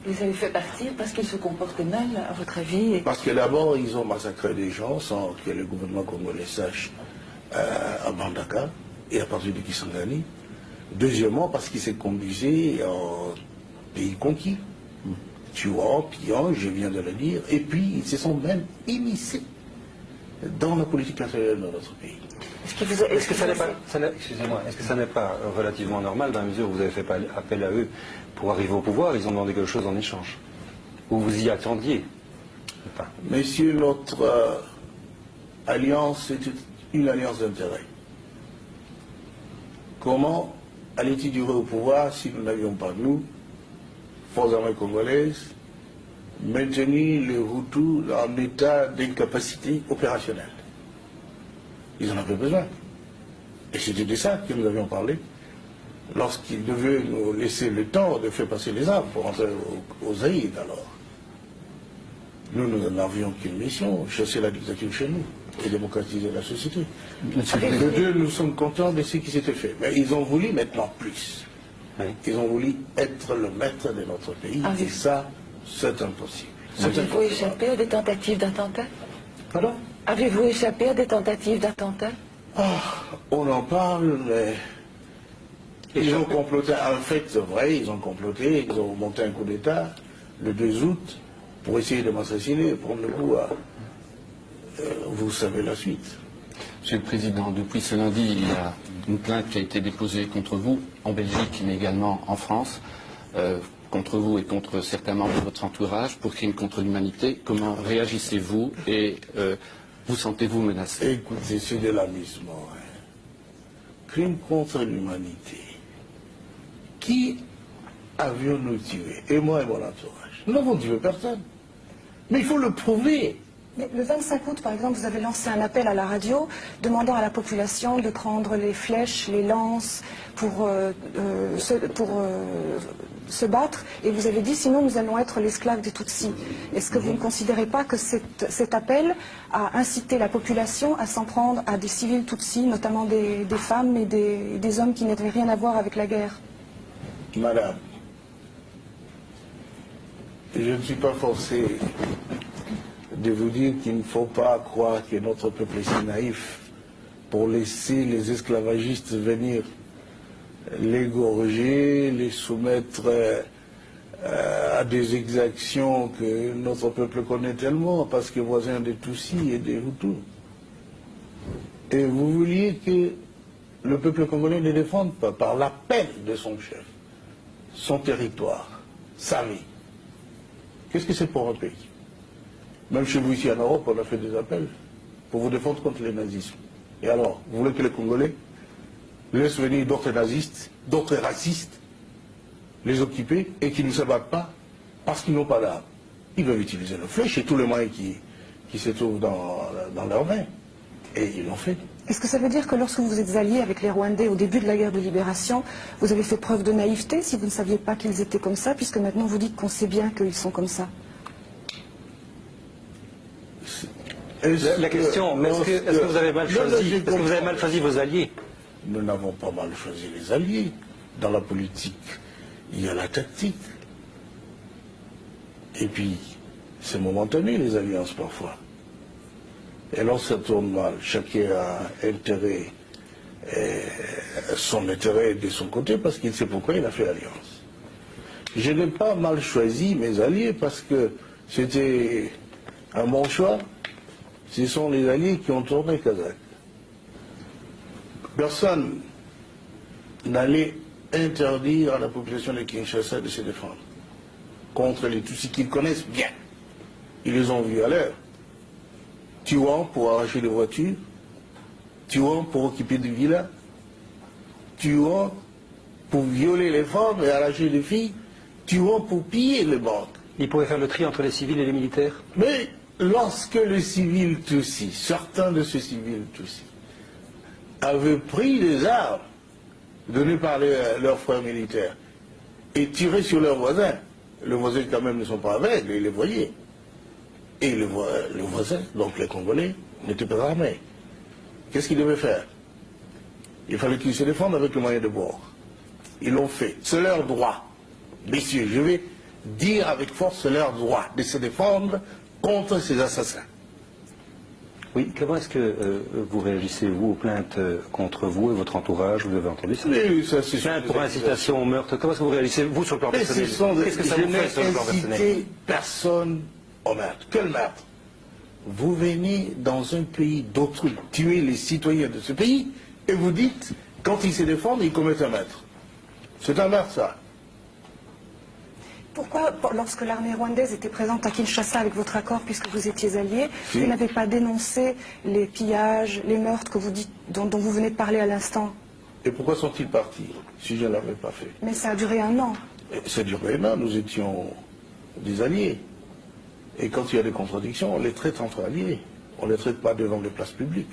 les avez fait partir parce qu'ils se comportaient mal, à votre avis? Parce que d'abord, ils ont massacré des gens sans que le gouvernement congolais sache à Bandaka et à partir de Kisangani. Deuxièmement, parce qu'ils s'est conduisé en pays conquis, tuant, pillant, je viens de le dire, et puis ils se sont même immiscés dans la politique intérieure de notre pays. Est-ce que ça n'est pas, excusez-moi, est-ce que ça n'est pas relativement normal dans la mesure où vous avez fait appel à eux pour arriver au pouvoir, ils ont demandé quelque chose en échange? Ou vous y attendiez? Messieurs, notre alliance est une alliance d'intérêt. Comment allait-il durer au pouvoir si nous n'avions pas, nous, forces armées congolaises, maintenu les Hutus en état d'incapacité opérationnelle? Ils en avaient besoin. Et c'était de ça que nous avions parlé lorsqu'ils devaient nous laisser le temps de faire passer les armes pour rentrer aux Zaïd alors. Nous n'avions qu'une mission, chasser la dictature chez nous et démocratiser la société. Les deux, nous sommes contents de ce qui s'était fait. Mais ils ont voulu maintenant plus. Ils ont voulu être le maître de notre pays. Et ça, c'est impossible. Avez-vous échappé à des tentatives d'attentat? Pardon? Avez-vous échappé à des tentatives d'attentat? On en parle, mais ils ont comploté. En fait, c'est vrai, ils ont comploté, ils ont monté un coup d'État le 2 août pour essayer de m'assassiner, prendre le coup à... vous savez la suite. Monsieur le Président, depuis ce lundi, il y a une plainte qui a été déposée contre vous en Belgique, mais également en France, contre vous et contre certains membres de votre entourage pour crimes contre l'humanité. Comment réagissez-vous et vous sentez-vous menacé? Écoutez, c'est de l'amusement. Crime contre l'humanité. Qui avions-nous tué? Et moi et mon entourage. Nous n'avons tué personne. Mais il faut le prouver. Mais le 25 août, par exemple, vous avez lancé un appel à la radio demandant à la population de prendre les flèches, les lances pour se battre. Et vous avez dit, sinon nous allons être l'esclave des Tutsis. Est-ce que vous ne considérez pas que cet appel a incité la population à s'en prendre à des civils Tutsis, notamment des femmes et des hommes qui n'avaient rien à voir avec la guerre? Madame, je ne suis pas forcé de vous dire qu'il ne faut pas croire que notre peuple est si naïf pour laisser les esclavagistes venir l'égorger, les soumettre à des exactions que notre peuple connaît tellement, parce que voisin des Tutsis et des Hutus. Et vous vouliez que le peuple congolais ne défende pas, par la peine de son chef, son territoire, sa vie. Qu'est-ce que c'est pour un pays? Même chez vous ici en Europe, on a fait des appels pour vous défendre contre le nazisme. Et alors, vous voulez que les Congolais laissent venir d'autres nazistes, d'autres racistes, les occuper et qui ne se battent pas parce qu'ils n'ont pas d'armes? Ils peuvent utiliser le flèche et tous les moyens qui se trouvent dans leurs mains. Et ils l'ont fait. Est-ce que ça veut dire que lorsque vous êtes alliés avec les Rwandais au début de la guerre de libération, vous avez fait preuve de naïveté si vous ne saviez pas qu'ils étaient comme ça, puisque maintenant vous dites qu'on sait bien qu'ils sont comme ça? La question, mais est-ce que vous avez mal choisi, est-ce que vous avez mal choisi vos alliés? Nous n'avons pas mal choisi les alliés. Dans la politique, il y a la tactique. Et puis, c'est momentané les alliances parfois. Et lorsque ça tourne mal, chacun a intérêt, son intérêt de son côté parce qu'il sait pourquoi il a fait alliance. Je n'ai pas mal choisi mes alliés parce que c'était un bon choix. Ce sont les alliés qui ont tourné Kazakh. Personne n'allait interdire à la population de Kinshasa de se défendre contre les Tutsis qu'ils connaissent bien. Ils les ont vus à l'heure. Tuant pour arracher les voitures, tuant pour occuper des villas, tuant pour violer les femmes et arracher les filles, tuant pour piller les banques. Ils pourraient faire le tri entre les civils et les militaires? Mais lorsque les civils Tutsis, certains de ces civils Tutsis, avaient pris des armes données par leurs frères militaires et tiré sur leurs voisins, les voisins quand même ne sont pas aveugles, ils les voyaient. Et les voisins, donc les Congolais, n'étaient pas armés. Qu'est-ce qu'ils devaient faire? Il fallait qu'ils se défendent avec le moyen de bord. Ils l'ont fait. C'est leur droit. Messieurs, je vais dire avec force leur droit de se défendre contre ces assassins. Oui, comment est-ce que vous réagissez, vous, aux plaintes contre vous et votre entourage? Vous avez entendu ça? Oui, ça, c'est Plainte pour incitation au meurtre. Comment est-ce que vous réagissez, vous, sur le plan personnel? Qu'est-ce que ça je vous fait sur le plan n'ai personnel? incité personne au meurtre. Quel meurtre? Vous venez dans un pays d'autrui, tuer les citoyens de ce pays, et vous dites, quand ils se défendent, ils commettent un meurtre. C'est un meurtre, ça. Pourquoi, lorsque l'armée rwandaise était présente à Kinshasa avec votre accord, puisque vous étiez alliés, Si. vous n'avez pas dénoncé les pillages, les meurtres que vous dites, dont vous venez de parler à l'instant? Et pourquoi sont-ils partis, si je ne l'avais pas fait? Mais ça a duré 1 an. Et ça durait un an, nous étions des alliés. Et quand il y a des contradictions, on les traite entre alliés. On ne les traite pas devant les places publiques.